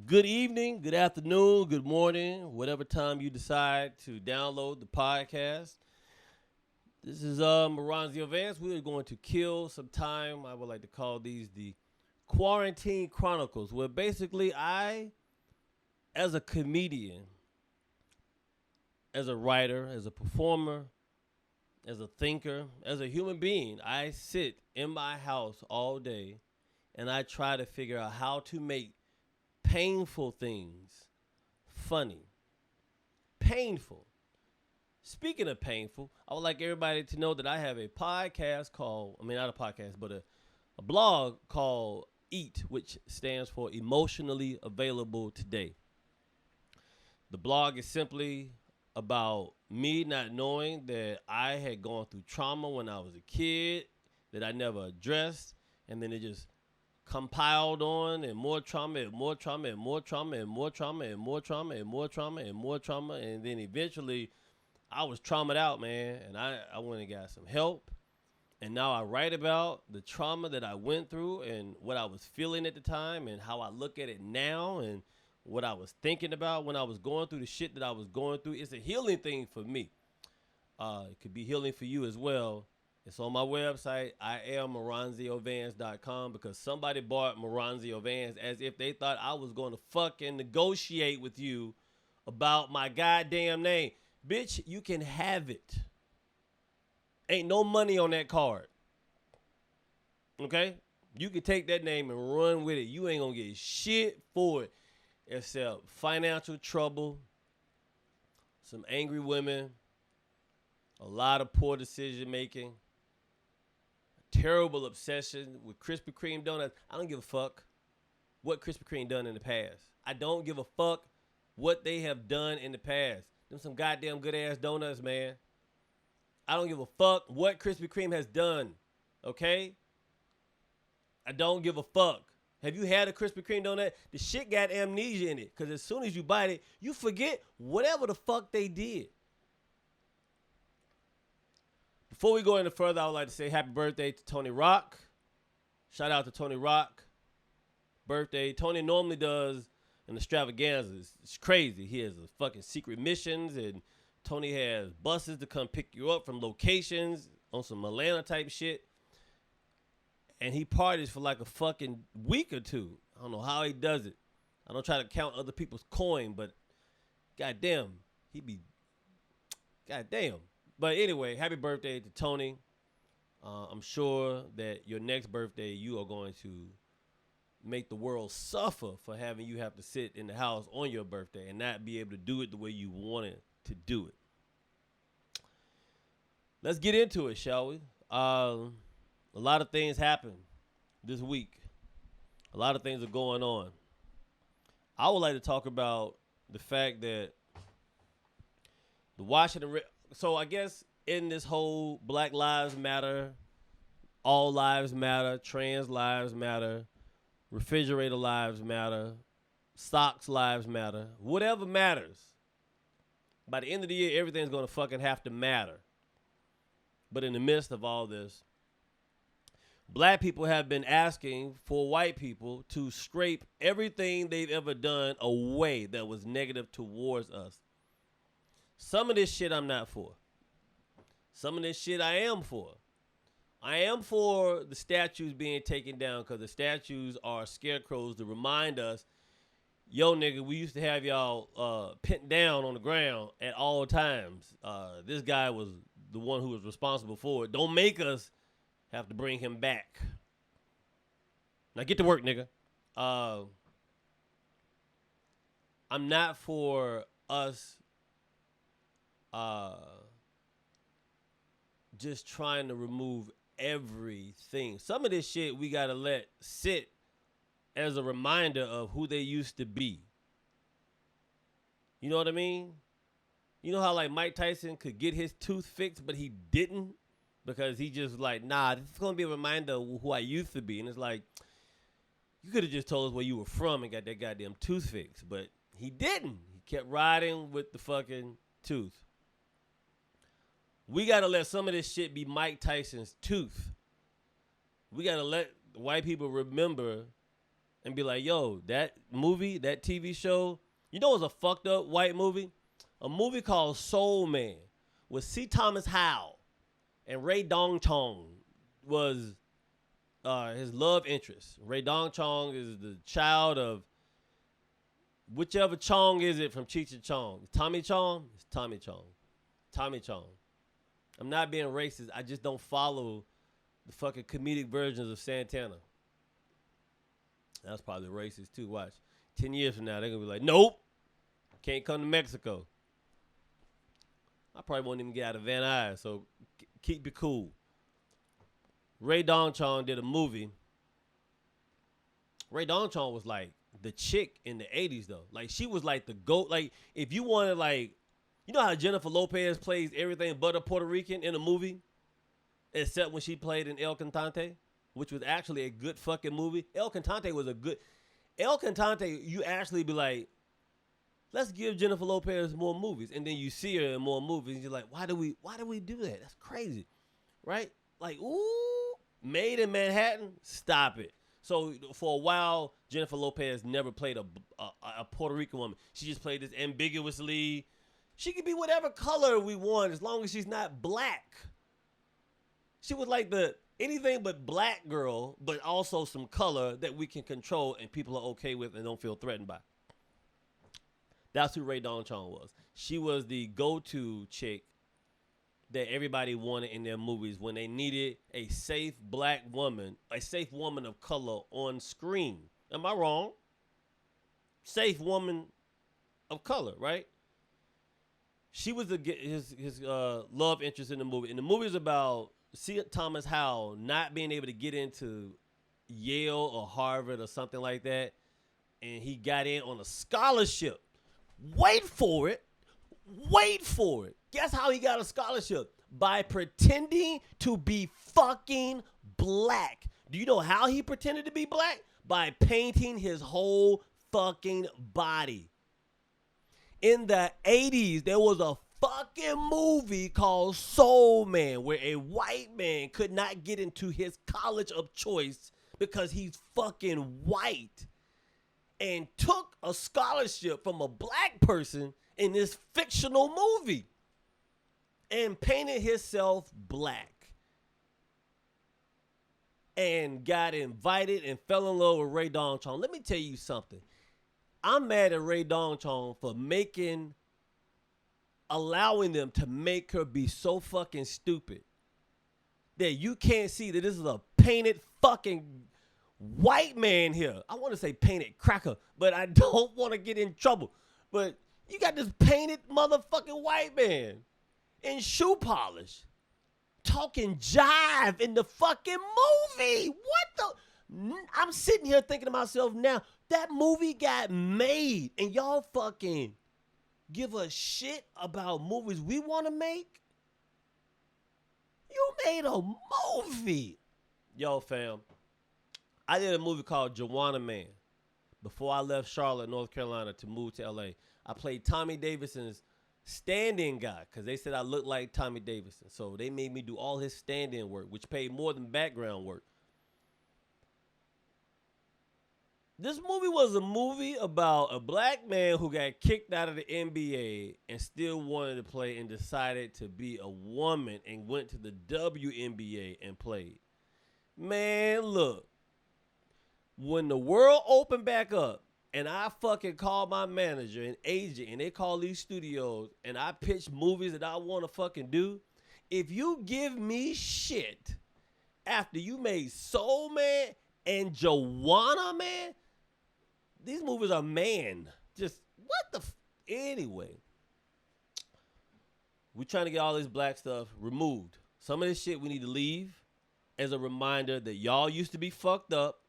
Good evening, good afternoon, good morning, whatever time you decide to download the podcast. This is Maronzio, Vance. We are going to kill some time. I would like to call these the Quarantine Chronicles, where basically as a comedian, as a writer, as a performer, as a thinker, as a human being, I sit in my house all day and I try to figure out how to make painful things funny. Painful. Speaking of painful, I would like everybody to know that I have a podcast called, not a podcast, but a blog called EAT, which stands for Emotionally Available Today. The blog is simply about me not knowing that I had gone through trauma when I was a kid that I never addressed, and then it just compiled on and more trauma and more trauma and more trauma and more trauma and more trauma and more trauma and more trauma, and then eventually I was traumatized out, man, and I went and got some help, and now I write about the trauma that I went through and what I was feeling at the time and how I look at it now and what I was thinking about when I was going through the shit that I was going through. It's a healing thing for me. It could be healing for you as well. It's on my website. I am Maronziovans.com because somebody bought Maronzio Vans as if they thought I was going to fucking negotiate with you about my goddamn name. Bitch, you can have it. Ain't no money on that card. Okay? You can take that name and run with it. You ain't going to get shit for it except financial trouble, some angry women, a lot of poor decision making, terrible obsession with Krispy Kreme donuts. I don't give a fuck what Krispy Kreme done in the past. I don't give a fuck what they have done in the past. Them some goddamn good ass donuts, man. I don't give a fuck what Krispy Kreme has done. Okay? I don't give a fuck. Have you had a Krispy Kreme donut? The shit got amnesia in it. Because as soon as you bite it, you forget whatever the fuck they did. Before we go any further, I would like to say happy birthday to Tony Rock. Shout out to Tony Rock. Birthday. Tony normally does an extravaganza. It's crazy. He has a fucking secret missions, and Tony has buses to come pick you up from locations on some Atlanta type shit. And he parties for like a fucking week or two. I don't know how he does it. I don't try to count other people's coin, but goddamn, he be goddamn. But anyway, happy birthday to Tony. I'm sure that your next birthday, you are going to make the world suffer for having you have to sit in the house on your birthday and not be able to do it the way you wanted to do it. Let's get into it, shall we? A lot of things happened this week. A lot of things are going on. I would like to talk about the fact that the Washington... So I guess in this whole Black Lives Matter, all lives matter, trans lives matter, refrigerator lives matter, socks lives matter, whatever matters. By the end of the year, everything's going to fucking have to matter. But in the midst of all this, black people have been asking for white people to scrape everything they've ever done away that was negative towards us. Some of this shit I'm not for. Some of this shit I am for. I am for the statues being taken down because the statues are scarecrows to remind us, yo, nigga, we used to have y'all pinned down on the ground at all times. This guy was the one who was responsible for it. Don't make us have to bring him back. Now get to work, nigga. I'm not for us just trying to remove everything. Some of this shit we gotta let sit as a reminder of who they used to be. You know what I mean? You know how like Mike Tyson could get his tooth fixed, but he didn't because he just like, nah, this is gonna be a reminder of who I used to be. And it's like, you could have just told us where you were from and got that goddamn tooth fixed, but he didn't. He kept riding with the fucking tooth. We got to let some of this shit be Mike Tyson's tooth. We got to let white people remember and be like, yo, that movie, that TV show, you know, it's a fucked up white movie. A movie called Soul Man with C. Thomas Howell and Ray Dong Chong was his love interest. Ray Dong Chong is the child of whichever Chong is it from Cheech and Chong. Tommy Chong? It's Tommy Chong. Tommy Chong. I'm not being racist. I just don't follow the fucking comedic versions of Santana. That's probably racist too. Watch. 10 years from now, they're going to be like, nope. Can't come to Mexico. I probably won't even get out of Van Nuys, so keep it cool. Ray Dong Chong did a movie. Ray Dong Chong was like the chick in the 80s, though. Like, she was like the GOAT. Like, if you wanted, like, you know how Jennifer Lopez plays everything but a Puerto Rican in a movie? Except when she played in El Cantante, which was actually a good fucking movie. El Cantante was a good... El Cantante, you actually be like, let's give Jennifer Lopez more movies. And then you see her in more movies, and you're like, why do we do that? That's crazy. Right? Like, ooh, Made in Manhattan? Stop it. So for a while, Jennifer Lopez never played a Puerto Rican woman. She just played this ambiguously. She could be whatever color we want as long as she's not black. She was like the anything but black girl, but also some color that we can control and people are okay with and don't feel threatened by. That's who Ray Dong Chong was. She was the go-to chick that everybody wanted in their movies when they needed a safe black woman, a safe woman of color on screen. Am I wrong? Safe woman of color, right? She was his love interest in the movie. And the movie is about C. Thomas Howell not being able to get into Yale or Harvard or something like that. And he got in on a scholarship. Wait for it. Guess how he got a scholarship? By pretending to be fucking black. Do you know how he pretended to be black? By painting his whole fucking body. In the 80s, there was a fucking movie called Soul Man where a white man could not get into his college of choice because he's fucking white and took a scholarship from a black person in this fictional movie and painted himself black and got invited and fell in love with Ray Dong Chong. Let me tell you something. I'm mad at Ray Dong Chong for allowing them to make her be so fucking stupid that you can't see that this is a painted fucking white man here. I want to say painted cracker, but I don't want to get in trouble. But you got this painted motherfucking white man in shoe polish talking jive in the fucking movie. What the? I'm sitting here thinking to myself now, that movie got made and y'all fucking give a shit about movies we want to make? You made a movie. Yo, fam, I did a movie called Joanna Man before I left Charlotte, North Carolina to move to LA. I played Tommy Davidson's stand-in guy because they said I looked like Tommy Davidson. So they made me do all his stand-in work, which paid more than background work. This movie was a movie about a black man who got kicked out of the NBA and still wanted to play and decided to be a woman and went to the WNBA and played. Man, look. When the world opened back up and I fucking called my manager and agent and they call these studios and I pitch movies that I want to fucking do, if you give me shit after you made Soul Man and Joanna Man, these movies are man. Just what the anyway. We're trying to get all this black stuff removed. Some of this shit we need to leave as a reminder that y'all used to be fucked up.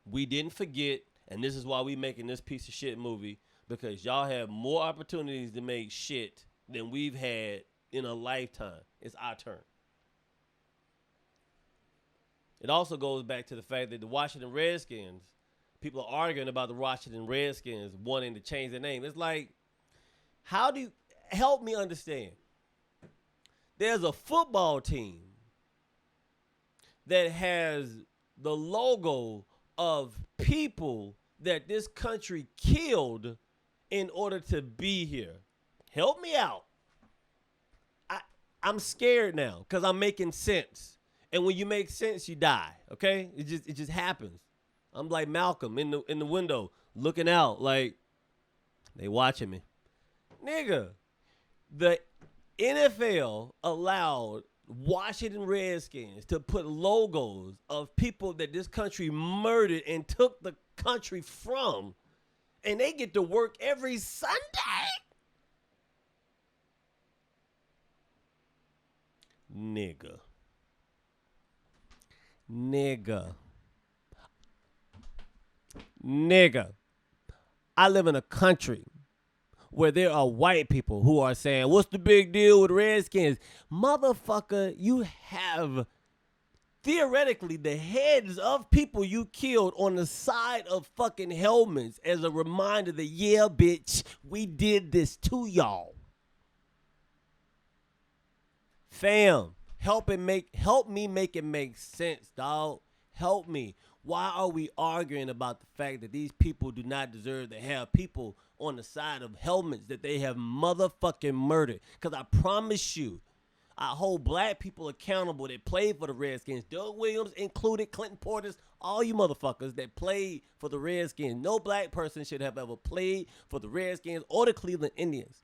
We didn't forget, and this is why we making this piece of shit movie, because y'all have more opportunities to make shit than we've had in a lifetime. It's our turn. It also goes back to the fact that the Washington Redskins, people are arguing about the Washington Redskins wanting to change their name. It's like, how do you help me understand? There's a football team that has the logo of people that this country killed in order to be here. Help me out. I'm scared now because I'm making sense. And when you make sense, you die. Okay? It just happens. I'm like Malcolm in the window looking out like they watching me. Nigga, the NFL allowed Washington Redskins to put logos of people that this country murdered and took the country from. And they get to work every Sunday. Nigga. I live in a country where there are white people who are saying, what's the big deal with Redskins? Motherfucker, you have theoretically the heads of people you killed on the side of fucking helmets as a reminder that, yeah, bitch, we did this to y'all. Fam, help me make it make sense, dog. Help me. Why are we arguing about the fact that these people do not deserve to have people on the side of helmets that they have motherfucking murdered? Because I promise you, I hold black people accountable that played for the Redskins. Doug Williams included, Clinton Portis, all you motherfuckers that played for the Redskins. No black person should have ever played for the Redskins or the Cleveland Indians.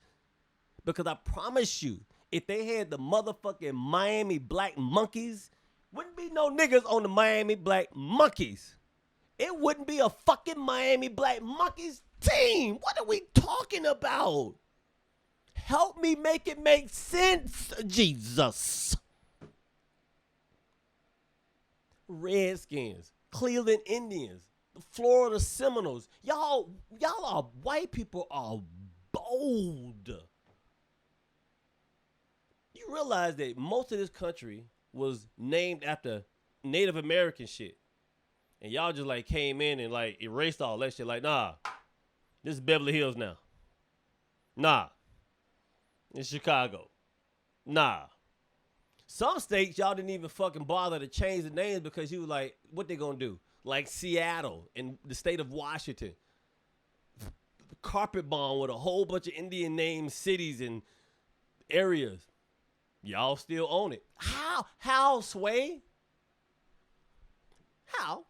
Because I promise you, if they had the motherfucking Miami Black Monkeys, wouldn't be no niggas on the Miami Black Monkeys. It wouldn't be a fucking Miami Black Monkeys team. What are we talking about? Help me make it make sense, Jesus. Redskins, Cleveland Indians, the Florida Seminoles. Y'all are, white people are bold. You realize that most of this country was named after Native American shit. And y'all just like came in and like erased all that shit. Like, nah, this is Beverly Hills now. Nah, it's Chicago. Nah. Some states y'all didn't even fucking bother to change the names because you were like, what they gonna do? Like Seattle and the state of Washington. Carpet bomb with a whole bunch of Indian named cities and areas. Y'all still own it. How? How, Sway? How?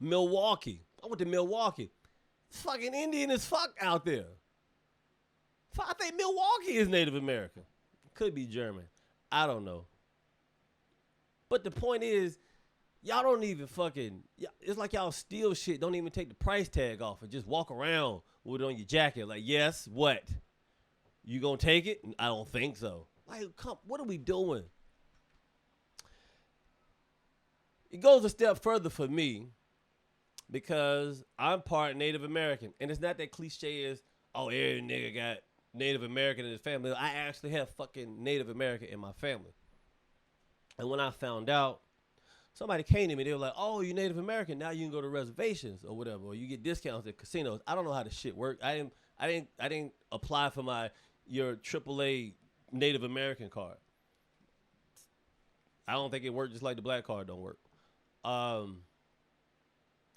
Milwaukee. I went to Milwaukee. It's fucking Indian as fuck out there. I think Milwaukee is Native American. Could be German. I don't know. But the point is, y'all don't even fucking, it's like y'all steal shit, don't even take the price tag off and just walk around with it on your jacket. Like, yes, what? You gonna take it? I don't think so. Like, what are we doing? It goes a step further for me because I'm part Native American. And it's not that cliche as, oh, every nigga got Native American in his family. I actually have fucking Native American in my family. And when I found out, somebody came to me, they were like, oh, you Native American, now you can go to reservations or whatever, or you get discounts at casinos. I don't know how this shit works. I didn't apply for your AAA Native American card. I don't think it worked just like the black card don't work. And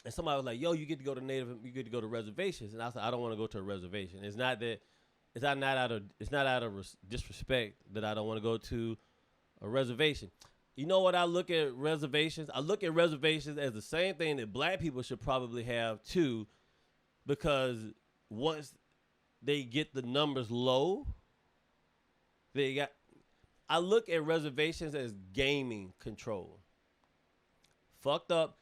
somebody was like, yo, you get to go to reservations. And I said, I don't want to go to a reservation. It's not out of disrespect that I don't want to go to a reservation. You know what I look at reservations? I look at reservations as the same thing that black people should probably have too, because once they get the numbers low, I look at reservations as gaming control. Fucked up.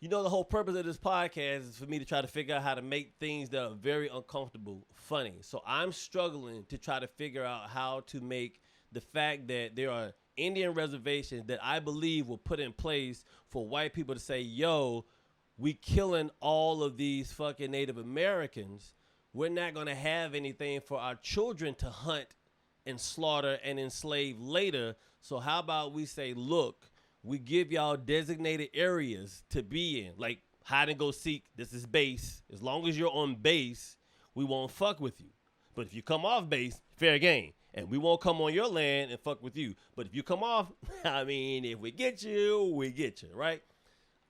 You know, the whole purpose of this podcast is for me to try to figure out how to make things that are very uncomfortable funny. So I'm struggling to try to figure out how to make the fact that there are Indian reservations that I believe were put in place for white people to say, yo, we killing all of these fucking Native Americans. We're not going to have anything for our children to hunt and slaughter and enslave later. So how about we say, look, we give y'all designated areas to be in, like hide and go seek. This is base. As long as you're on base, we won't fuck with you. But if you come off base, fair game. And we won't come on your land and fuck with you. But if you come off, I mean, if we get you, we get you, right?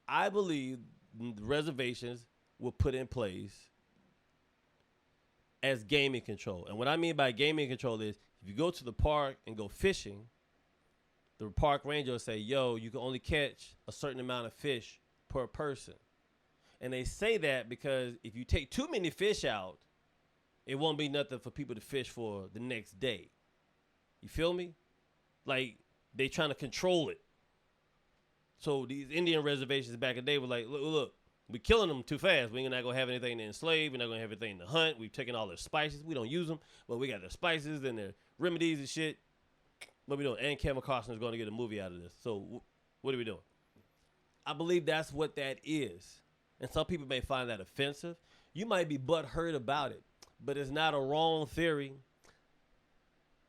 I believe the reservations were put in place as gaming control. And what I mean by gaming control is if you go to the park and go fishing, the park ranger will say, yo, you can only catch a certain amount of fish per person. And they say that because if you take too many fish out, it won't be nothing for people to fish for the next day. You feel me? Like, they trying to control it. So these Indian reservations back in the day were like, look, we're killing them too fast. We're not going to have anything to enslave. We're not going to have anything to hunt. We've taken all their spices. We don't use them. But we got their spices and their remedies and shit. What we doing? And Kevin Costner is going to get a movie out of this. So what are we doing? I believe that's what that is. And some people may find that offensive. You might be butthurt about it. But it's not a wrong theory.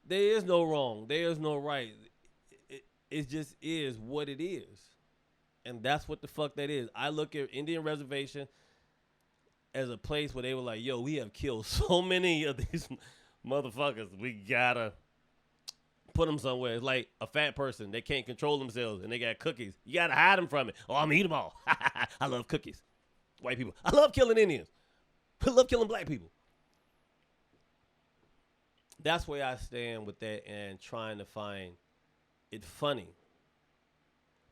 There is no wrong. There is no right. It just is what it is. And that's what the fuck that is. I look at Indian Reservation as a place where they were like, yo, we have killed so many of these motherfuckers. We gotta put them somewhere. It's like a fat person. They can't control themselves and they got cookies. You gotta hide them from it. Oh, I'm gonna eat them all. I love cookies. White people. I love killing Indians. I love killing black people. That's where I stand with that and trying to find it funny.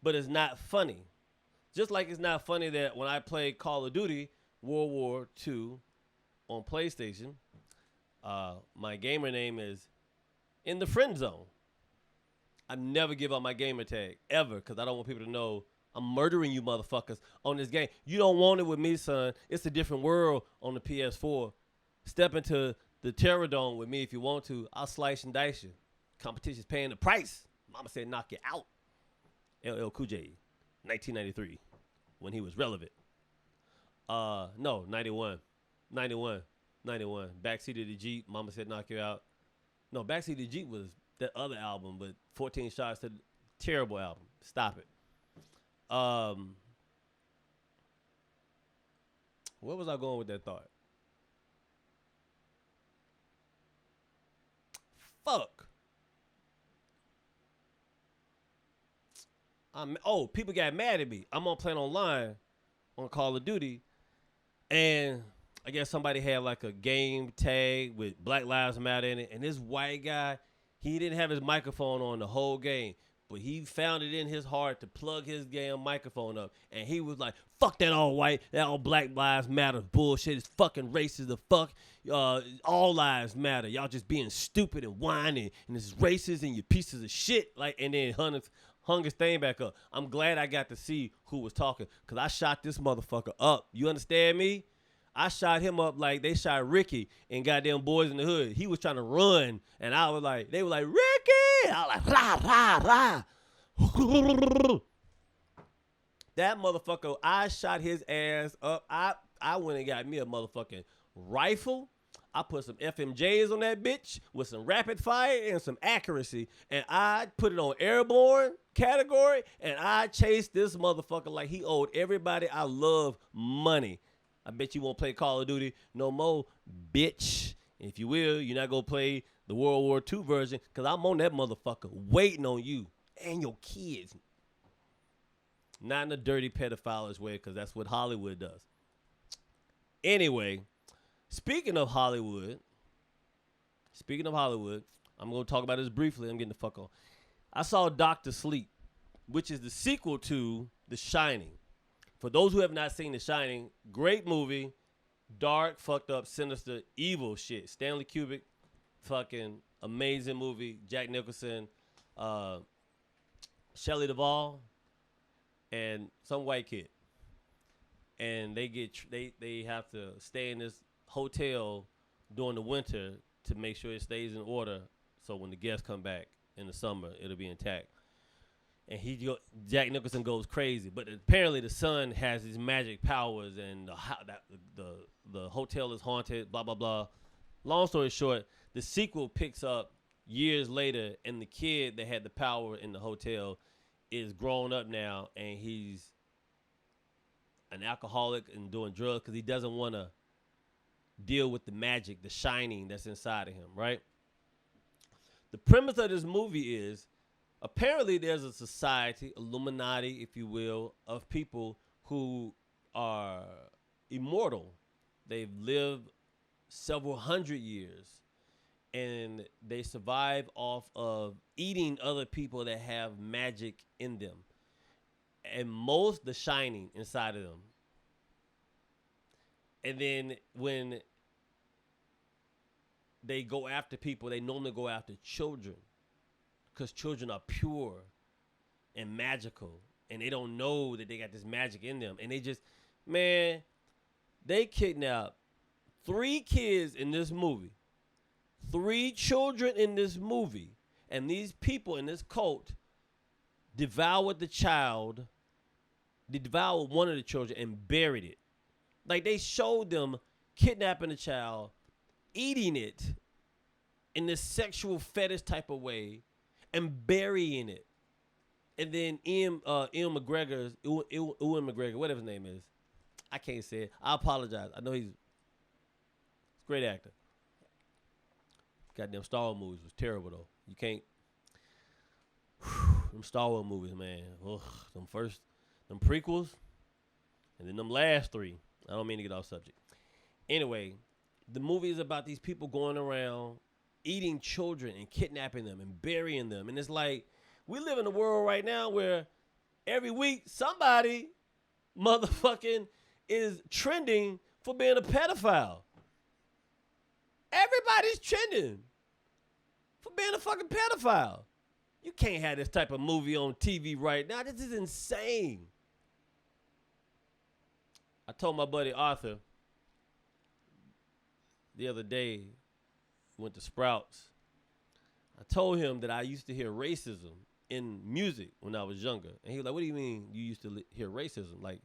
But it's not funny. Just like it's not funny that when I play Call of Duty World War II on PlayStation, my gamer name is In the Friend Zone. I never give up my gamer tag, ever, because I don't want people to know I'm murdering you motherfuckers on this game. You don't want it with me, son. It's a different world on the PS4. Step into the Terror Dome with me if you want to. I'll slice and dice you. Competition's paying the price. Mama said knock you out. LL Cool J, 1993, when he was relevant. No, 91. Backseat of the Jeep, Mama said knock you out. No, Backseat of the Jeep was that other album, but 14 Shots to the terrible album. Stop it. Where was I going with that thought? Fuck. People got mad at me. I'm on playing online on Call of Duty, and I guess somebody had like a game tag with Black Lives Matter in it, and this white guy, he didn't have his microphone on the whole game, but he found it in his heart to plug his damn microphone up, and he was like, fuck that all white, that all Black Lives Matter bullshit, it's fucking racist, the fuck, all lives matter, y'all just being stupid and whining, and it's racist and you pieces of shit, like, and then hung his thing back up. I'm glad I got to see who was talking, because I shot this motherfucker up. You understand me? I shot him up like they shot Ricky and goddamn Boys in the Hood. He was trying to run, and I was like, they were like, Ricky! I was like, rah, rah, rah. That motherfucker, I shot his ass up. I went and got me a motherfucking rifle. I put some FMJs on that bitch with some rapid fire and some accuracy, and I put it on airborne category, and I chased this motherfucker like he owed everybody I love money. I bet you won't play Call of Duty no more, bitch. If you will, you're not going to play the World War II version, because I'm on that motherfucker waiting on you and your kids. Not in a dirty pedophilish way, because that's what Hollywood does. Anyway, Speaking of Hollywood, I'm going to talk about this briefly. I'm getting the fuck on. I saw Dr. Sleep, which is the sequel to The Shining. For those who have not seen The Shining, great movie, dark, fucked up, sinister, evil shit. Stanley Kubrick, fucking amazing movie. Jack Nicholson, Shelley Duvall, and some white kid. And they have to stay in this hotel during the winter to make sure it stays in order, so when the guests come back in the summer, it'll be intact. And Jack Nicholson goes crazy, but apparently the son has these magic powers, and the hotel is haunted. Blah blah blah. Long story short, the sequel picks up years later, and the kid that had the power in the hotel is grown up now, and he's an alcoholic and doing drugs because he doesn't want to deal with the magic, the shining that's inside of him, right? The premise of this movie is apparently there's a society, Illuminati, if you will, of people who are immortal. They've lived several hundred years and they survive off of eating other people that have magic in them. And most the shining inside of them. And then when they go after people, they normally go after children because children are pure and magical and they don't know that they got this magic in them. And they just, man, they kidnap 3 kids in this movie, 3 children in this movie, and these people in this cult devoured the child. They devoured one of the children and buried it. Like they showed them kidnapping the child, eating it in this sexual fetish type of way, and burying it. And then Ewan McGregor, whatever his name is, I can't say it. I apologize. I know he's a great actor. Goddamn Star Wars movies was terrible though. You can't. Them Star Wars movies, man. Ugh, them prequels, and then them last 3. I don't mean to get off subject. Anyway, the movie is about these people going around eating children and kidnapping them and burying them. And it's like, we live in a world right now where every week somebody motherfucking is trending for being a pedophile. Everybody's trending for being a fucking pedophile. You can't have this type of movie on TV right now. This is insane. I told my buddy Arthur the other day, went to Sprouts. I told him that I used to hear racism in music when I was younger. And he was like, what do you mean you used to hear racism? Like,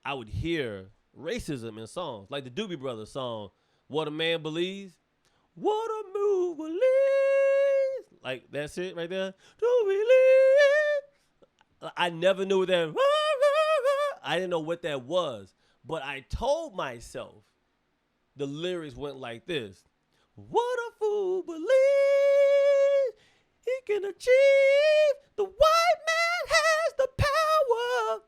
I would hear racism in songs. Like the Doobie Brothers song, What a Man Believes. What a move believes. Like, that's it right there. Do believe. I never knew that. I didn't know what that was. But I told myself the lyrics went like this. What a fool believes he can achieve. The white man has the power.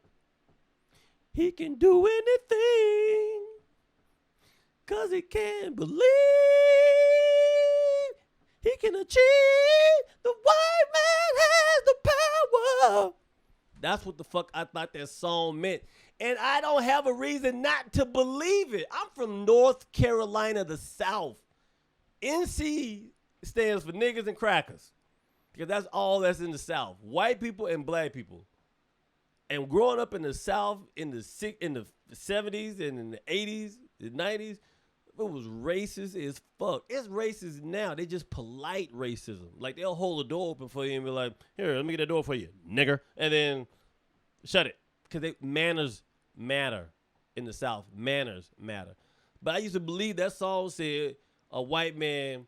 He can do anything. 'Cause he can believe. He can achieve. The white man has the power. That's what the fuck I thought that song meant. And I don't have a reason not to believe it. I'm from North Carolina, the South. NC stands for niggas and crackers. Because that's all that's in the South. White people and black people. And growing up in the South in the 70s and in the 80s, the 90s, it was racist as fuck. It's racist now. They just polite racism. Like, they'll hold the door open for you and be like, here, let me get that door for you, nigger. And then shut it. Because manners matter in the South. Manners matter. But I used to believe that song said a white man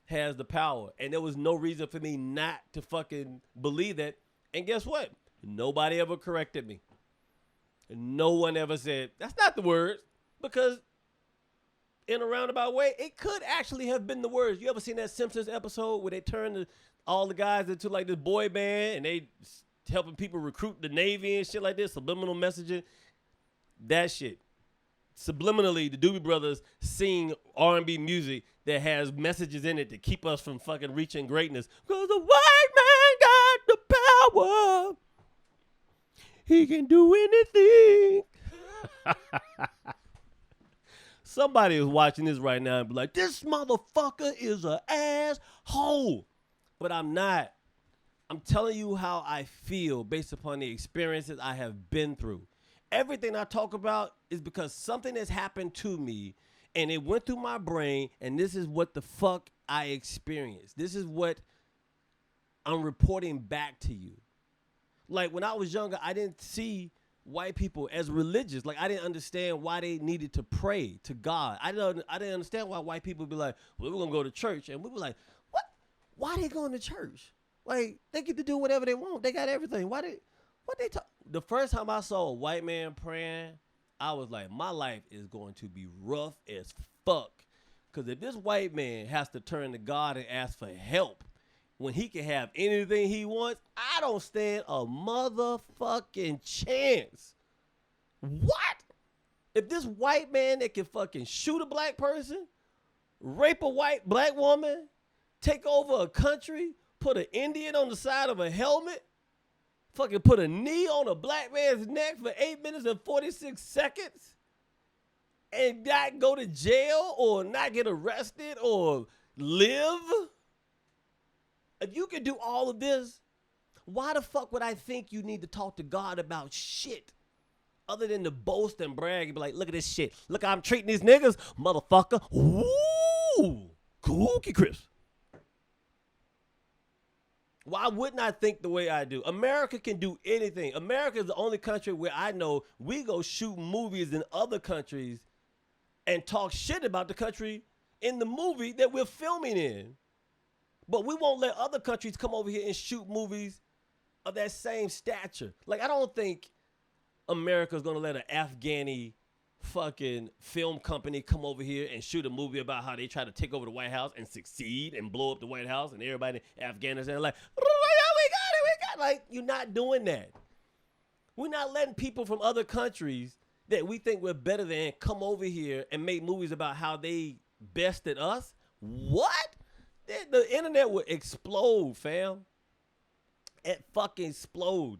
has the power. And there was no reason for me not to fucking believe that. And guess what? Nobody ever corrected me. No one ever said, that's not the words. Because in a roundabout way, it could actually have been the words. You ever seen that Simpsons episode where they turned all the guys into like this boy band and they helping people recruit the Navy and shit like this, subliminal messaging? That shit. Subliminally, the Doobie Brothers sing R&B music that has messages in it to keep us from fucking reaching greatness. Because the white man got the power. He can do anything. Somebody is watching this right now and be like, this motherfucker is an asshole. But I'm not. I'm telling you how I feel based upon the experiences I have been through. Everything I talk about is because something has happened to me and it went through my brain, and this is what the fuck I experienced. This is what I'm reporting back to you. Like, when I was younger, I didn't see white people as religious. Like, I didn't understand why they needed to pray to God. I didn't understand why white people would be like, well, we're going to go to church. And we were like, what? Why they going to church? Like, they get to do whatever they want. They got everything. What they talk? The first time I saw a white man praying, I was like, my life is going to be rough as fuck. Because if this white man has to turn to God and ask for help when he can have anything he wants, I don't stand a motherfucking chance. What? If this white man that can fucking shoot a black person, rape a black woman, take over a country, put an Indian on the side of a helmet, fucking put a knee on a black man's neck for 8 minutes and 46 seconds, and not go to jail or not get arrested or live? If you can do all of this, why the fuck would I think you need to talk to God about shit other than to boast and brag and be like, look at this shit. Look how I'm treating these niggas, motherfucker. Ooh, cookie crisp. Why wouldn't I think the way I do? America can do anything. America is the only country where I know we go shoot movies in other countries and talk shit about the country in the movie that we're filming in. But we won't let other countries come over here and shoot movies of that same stature. Like, I don't think America's going to let an Afghani fucking film company come over here and shoot a movie about how they try to take over the White House and succeed and blow up the White House, and everybody in Afghanistan like, we got it. Like, you're not doing that. We're not letting people from other countries that we think we're better than come over here and make movies about how they bested us. What? The internet would explode, fam. It fucking explode.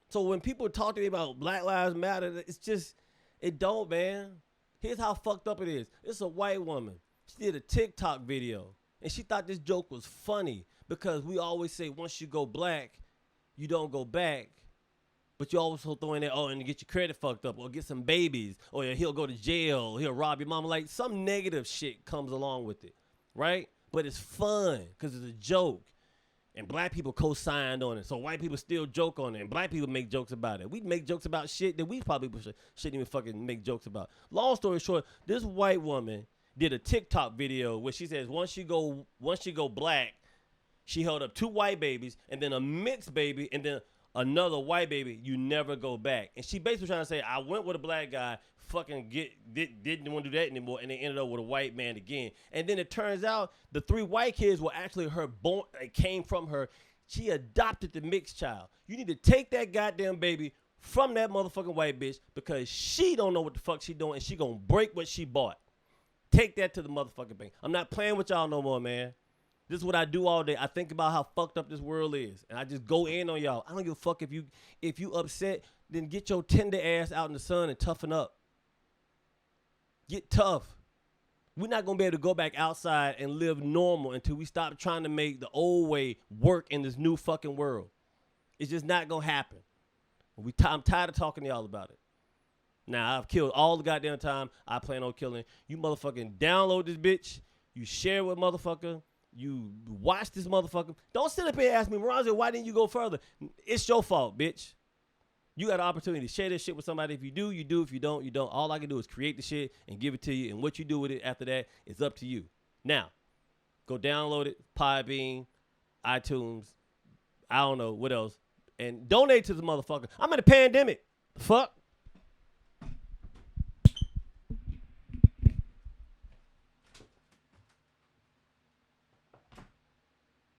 So when people talk to me about Black Lives Matter, it's just, it don't, man. Here's how fucked up it is. It's a white woman. She did a TikTok video, and she thought this joke was funny because we always say once you go black, you don't go back. But you always throw in there, oh, and get your credit fucked up, or get some babies, or he'll go to jail, he'll rob your mama. Like, some negative shit comes along with it, right? But it's fun because it's a joke. And black people co-signed on it. So white people still joke on it. And black people make jokes about it. We make jokes about shit that we probably shouldn't even fucking make jokes about. Long story short, this white woman did a TikTok video where she says once she go black, she held up 2 white babies and then a mixed baby and then another white baby. You never go back. And she basically trying to say, I went with a black guy, fucking didn't want to do that anymore, and they ended up with a white man again. And then it turns out the 3 white kids were actually her born, it came from her. She adopted the mixed child. You need to take that goddamn baby from that motherfucking white bitch because she don't know what the fuck she doing and she gonna break what she bought. Take that to the motherfucking bank. I'm not playing with y'all no more, man. This is what I do all day. I think about how fucked up this world is, and I just go in on y'all. I don't give a fuck if you upset, then get your tender ass out in the sun and toughen up. Get tough. We're not going to be able to go back outside and live normal until we stop trying to make the old way work in this new fucking world. It's just not going to happen. I'm tired of talking to y'all about it. Now, I've killed all the goddamn time I plan on killing. You motherfucking download this bitch. You share it with motherfucker. You watch this motherfucker. Don't sit up here and ask me, Maronzio, why didn't you go further? It's your fault, bitch. You got an opportunity to share this shit with somebody. If you do, you do. If you don't, you don't. All I can do is create the shit and give it to you. And what you do with it after that is up to you. Now, go download it. Podbean, iTunes, I don't know what else. And donate to the motherfucker. I'm in a pandemic. The fuck?